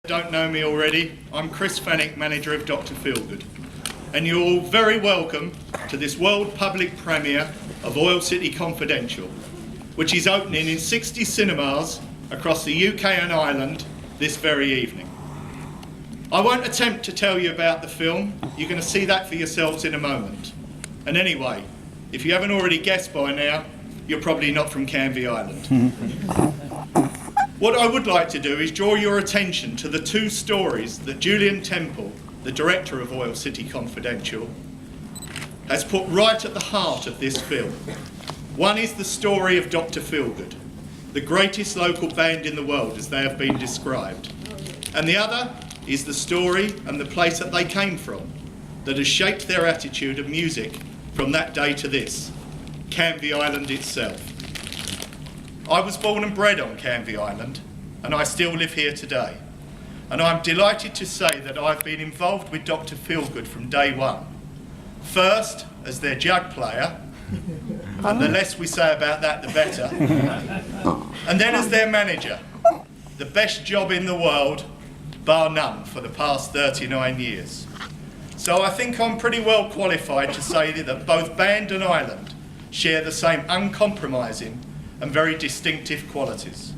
Don't know me already, I'm Chris Fenwick, manager of Dr. Feelgood, and you're all very welcome to this world public premiere of Oil City Confidential, which is opening in 60 cinemas across the UK and Ireland this very evening. I won't attempt to tell you about the film, you're going to see that for yourselves in a moment. And anyway, if you haven't already guessed by now, you're probably not from Canvey Island. What I would like to do is draw your attention to the two stories that Julian Temple, the director of Oil City Confidential, has put right at the heart of this film. One is the story of Dr. Feelgood, the greatest local band in the world as they have been described. And the other is the story and the place that they came from, that has shaped their attitude of music from that day to this, Canvey Island itself. I was born and bred on Canvey Island, and I still live here today. And I'm delighted to say that I've been involved with Dr. Feelgood from day one. First, as their jug player, and the less we say about that, the better. And then as their manager, the best job in the world, bar none, for the past 39 years. So I think I'm pretty well qualified to say that both band and island share the same uncompromising and very distinctive qualities.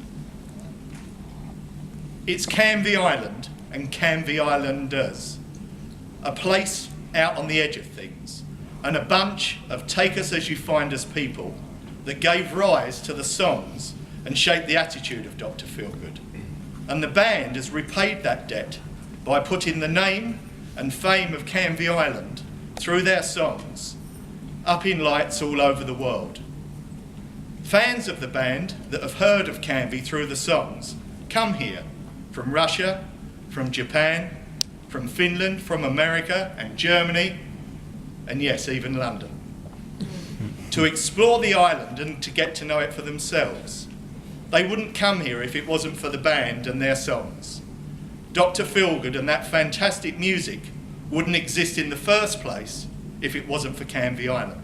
It's Canvey Island and Canvey Islanders, a place out on the edge of things, and a bunch of take-us-as-you-find-us people that gave rise to the songs and shaped the attitude of Dr. Feelgood. And the band has repaid that debt by putting the name and fame of Canvey Island through their songs up in lights all over the world. Fans of the band that have heard of Canvey through the songs come here from Russia, from Japan, from Finland, from America and Germany, and yes, even London, to explore the island and to get to know it for themselves. They wouldn't come here if it wasn't for the band and their songs. Dr. Feelgood and that fantastic music wouldn't exist in the first place if it wasn't for Canvey Island.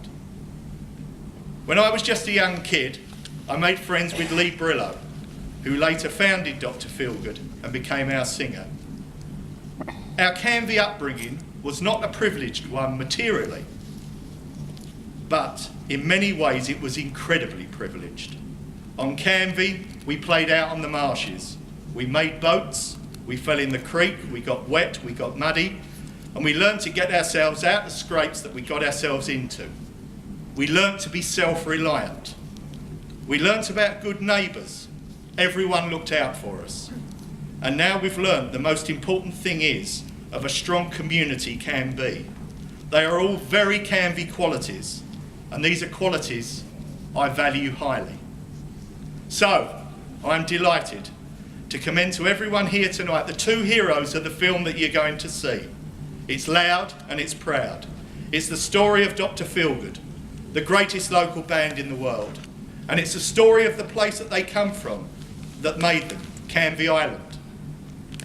When I was just a young kid, I made friends with Lee Brillo, who later founded Dr. Feelgood and became our singer. Our Canvey upbringing was not a privileged one materially, but in many ways it was incredibly privileged. On Canvey, we played out on the marshes. We made boats, we fell in the creek, we got wet, we got muddy, and we learned to get ourselves out of scrapes that we got ourselves into. We learnt to be self-reliant. We learnt about good neighbours. Everyone looked out for us. And now we've learnt the most important thing is of a strong community can be. They are all very Canvey qualities, and these are qualities I value highly. So, I'm delighted to commend to everyone here tonight the two heroes of the film that you're going to see. It's loud and it's proud. It's the story of Dr. Feelgood, the greatest local band in the world. And it's a story of the place that they come from that made them, Canvey Island,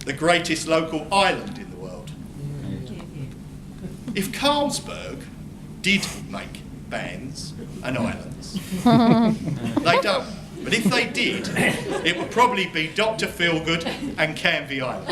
the greatest local island in the world. If Carlsberg did make bands and islands, they don't. But if they did, it would probably be Dr. Feelgood and Canvey Island.